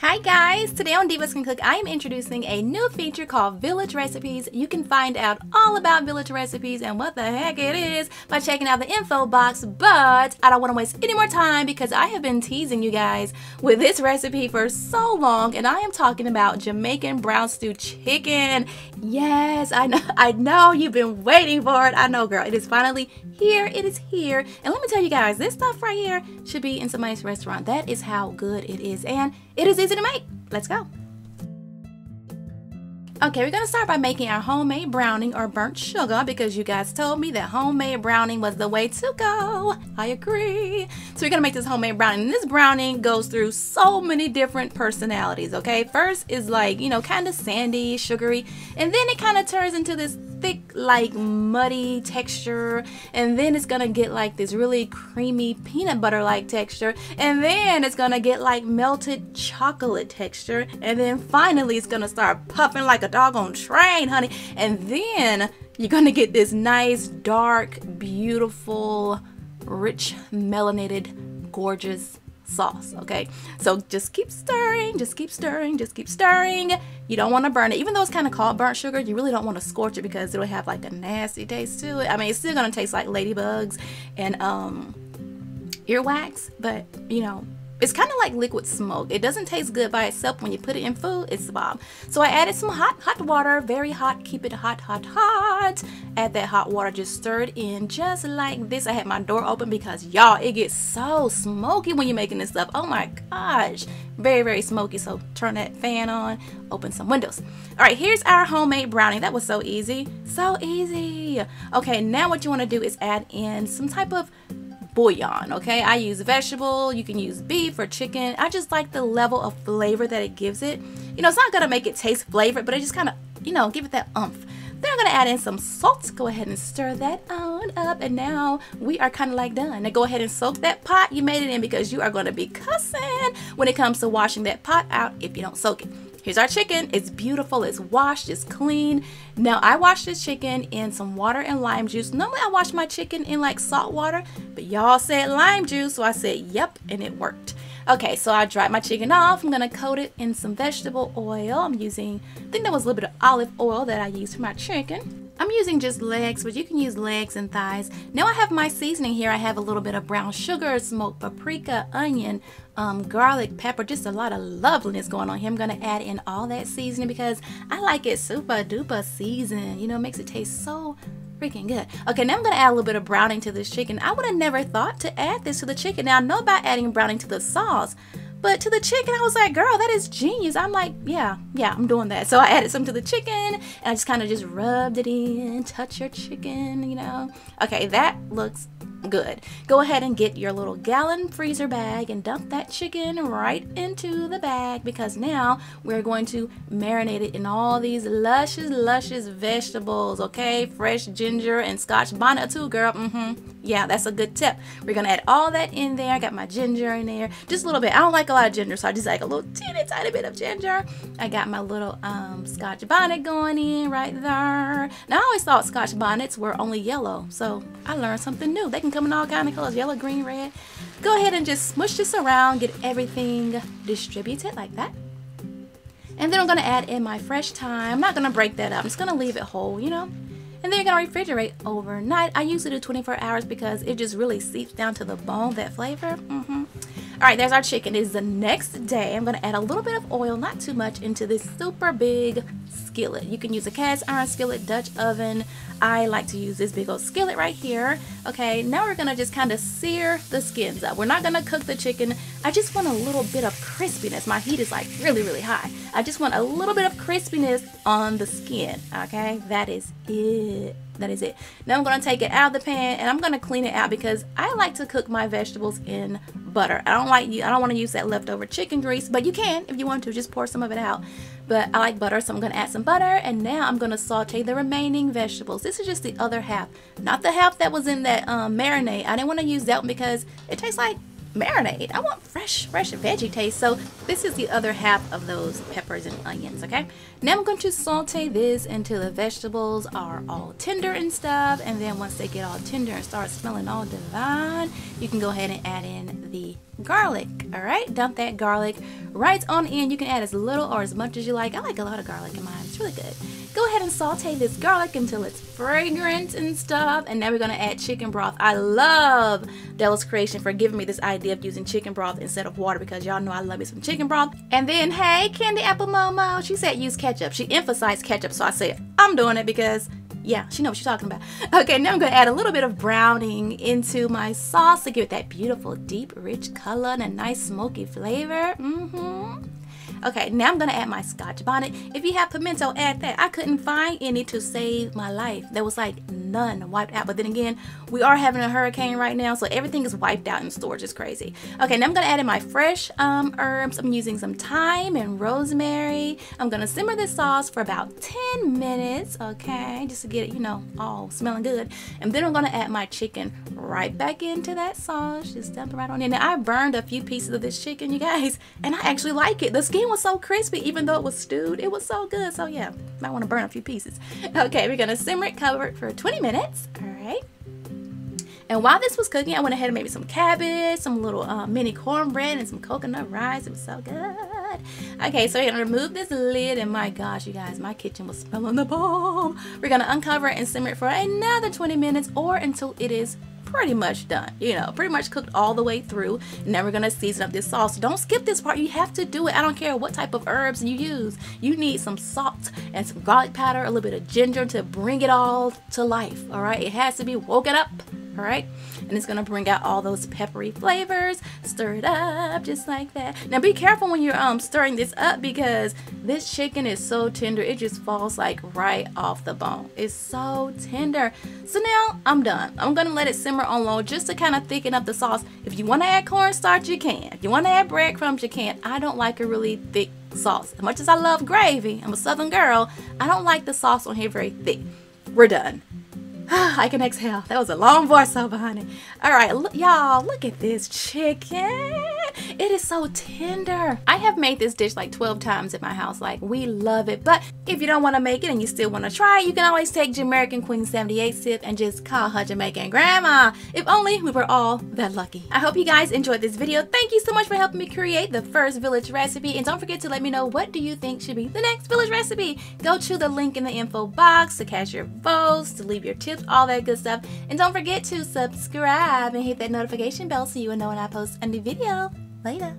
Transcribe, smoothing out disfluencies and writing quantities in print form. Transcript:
Hi guys! Today on Divas Can Cook, I am introducing a new feature called Village Recipes. You can find out all about Village Recipes and what the heck it is by checking out the info box, but I don't want to waste any more time because I have been teasing you guys with this recipe for so long, and I am talking about Jamaican Brown Stew Chicken. Yes, I know you've been waiting for it. I know, girl. It is finally here. It is here. And let me tell you guys, this stuff right here should be in somebody's restaurant. That is how good it is, and it is easy to make. Let's go. Okay, we're gonna start by making our homemade browning or burnt sugar because you guys told me that homemade browning was the way to go. I agree. So we're gonna make this homemade browning. And this browning goes through so many different personalities, okay? First is like, you know, kind of sandy, sugary, and then it kind of turns into this thick, like muddy texture, and then it's gonna get like this really creamy peanut butter like texture, and then it's gonna get like melted chocolate texture, and then finally it's gonna start puffing like a doggone train, honey, and then you're gonna get this nice dark, beautiful, rich, melanated, gorgeous sauce. Okay, so just keep stirring, just keep stirring, just keep stirring. You don't want to burn it. Even though it's kind of called burnt sugar, you really don't want to scorch it because it'll have like a nasty taste to it. I mean, it's still gonna taste like ladybugs and earwax, but you know, it's kind of like liquid smoke. It doesn't taste good by itself. When you put it in food, it's the bomb. So I added some hot water, very hot. Keep it hot, hot, hot. Add that hot water, just stir it in just like this. I had my door open because y'all, it gets so smoky when you're making this stuff. Oh my gosh, very, very smoky. So turn that fan on, open some windows. All right, here's our homemade brownie. That was so easy, so easy. Okay, now what you want to do is add in some type of bouillon. Okay, I use vegetable, you can use beef or chicken. I just like the level of flavor that it gives it. You know, it's not gonna make it taste flavored, but it just kind of, you know, give it that oomph. Then I'm gonna add in some salt. Go ahead and stir that on up, and now we are kind of like done. Now go ahead and soak that pot you made it in because you are going to be cussing when it comes to washing that pot out if you don't soak it. Here's our chicken. It's beautiful, it's washed, it's clean. Now I washed this chicken in some water and lime juice. Normally I wash my chicken in like salt water, but y'all said lime juice, so I said yep, and it worked. Okay, so I dried my chicken off. I'm gonna coat it in some vegetable oil. I'm using, I think that was a little bit of olive oil that I used for my chicken. I'm using just legs, but you can use legs and thighs. Now I have my seasoning here. I have a little bit of brown sugar, smoked paprika, onion, garlic, pepper, just a lot of loveliness going on here. I'm gonna add in all that seasoning because I like it super duper seasoned. You know, it makes it taste so freaking good. Okay, now I'm gonna add a little bit of browning to this chicken. I would have never thought to add this to the chicken. Now I know about adding browning to the sauce, but to the chicken, I was like, girl, that is genius. I'm like, yeah, I'm doing that. So I added some to the chicken, and I just kind of just rubbed it in, touch your chicken, you know. Okay, that looks good. Go ahead and get your little gallon freezer bag and dump that chicken right into the bag because now we're going to marinate it in all these luscious vegetables. Okay, fresh ginger and scotch bonnet too, girl. Yeah, that's a good tip. We're gonna add all that in there. I got my ginger in there, just a little bit. I don't like a lot of ginger, so I just like a little tiny bit of ginger. I got my little scotch bonnet going in right there. Now I always thought scotch bonnets were only yellow, so I learned something new. They can come in all kind of colors, yellow, green, red. Go ahead and just smush this around, get everything distributed like that. And then I'm gonna add in my fresh thyme. I'm not gonna break that up, I'm just gonna leave it whole, you know. And then you're gonna refrigerate overnight. I usually do 24 hours because it just really seeps down to the bone, that flavor. All right, there's our chicken. It is the next day. I'm gonna add a little bit of oil, not too much, into this super big skillet. You can use a cast iron skillet, Dutch oven. I like to use this big old skillet right here. Okay, now we're gonna just kind of sear the skins up. We're not gonna cook the chicken. I just want a little bit of crispiness. My heat is like really high. I just want a little bit of crispiness on the skin. Okay, that is it. That is it. Now I'm going to take it out of the pan and I'm going to clean it out because I like to cook my vegetables in butter. I don't want to use that leftover chicken grease, but you can if you want to, just pour some of it out. But I like butter, so I'm going to add some butter, and now I'm going to saute the remaining vegetables. This is just the other half, not the half that was in that marinade. I didn't want to use that one because it tastes like marinade. I want fresh veggie taste. So this is the other half of those peppers and onions. Okay, now I'm going to saute this until the vegetables are all tender and stuff, and then once they get all tender and start smelling all divine, you can go ahead and add in the garlic. All right, dump that garlic right on in. You can add as little or as much as you like. I like a lot of garlic in mine. It's really good. Go ahead and saute this garlic until it's fragrant and stuff. And now we're gonna add chicken broth. I love Della's Creation for giving me this idea of using chicken broth instead of water, because y'all know I love me some chicken broth. And then, hey, Candy Apple Momo, she said use ketchup. She emphasized ketchup, so I said I'm doing it because yeah, she knows what she's talking about. Okay, now I'm gonna add a little bit of browning into my sauce to give it that beautiful, deep, rich color and a nice smoky flavor. Okay, now I'm gonna add my Scotch bonnet. If you have pimento, add that. I couldn't find any to save my life. There was like none wiped out. But then again, we are having a hurricane right now, so everything is wiped out in storage. It's crazy. Okay, now I'm gonna add in my fresh herbs. I'm using some thyme and rosemary. I'm gonna simmer this sauce for about 10 minutes, okay, just to get it, you know, all smelling good. And then I'm gonna add my chicken right back into that sauce. Just dump it right on in. Now I burned a few pieces of this chicken, you guys, and I actually like it. The skin was so crispy, even though it was stewed. It was so good. So yeah, might want to burn a few pieces. Okay, we're gonna simmer it, cover it for 20 minutes. All right. And while this was cooking, I went ahead and made some cabbage, some little mini cornbread, and some coconut rice. It was so good. Okay, so we're gonna remove this lid, and my gosh, you guys, my kitchen was smelling the bomb. We're gonna uncover it and simmer it for another 20 minutes or until it is pretty much done, you know, pretty much cooked all the way through. Now we're gonna season up this sauce. Don't skip this part. You have to do it. I don't care what type of herbs you use. You need some salt and some garlic powder, a little bit of ginger to bring it all to life. All right, it has to be woken up. All right, and it's gonna bring out all those peppery flavors. Stir it up just like that. Now be careful when you're stirring this up, because this chicken is so tender, it just falls like right off the bone. It's so tender. So now I'm done. I'm gonna let it simmer on low just to kind of thicken up the sauce. If you want to add cornstarch, you can. If you want to add breadcrumbs, you can. I don't like a really thick sauce. As much as I love gravy, I'm a Southern girl, I don't like the sauce on here very thick. We're done. I can exhale. That was a long voiceover, honey. All right, y'all, look at this chicken. It is so tender. I have made this dish like 12 times at my house. Like, we love it. But if you don't want to make it and you still want to try it, you can always take Jamaican Queen 78 sip and just call her Jamaican grandma. If only we were all that lucky. I hope you guys enjoyed this video. Thank you so much for helping me create the first village recipe. And don't forget to let me know, what do you think should be the next village recipe? Go to the link in the info box to cast your votes, to leave your tips, all that good stuff. And don't forget to subscribe and hit that notification bell so you will know when I post a new video. Later.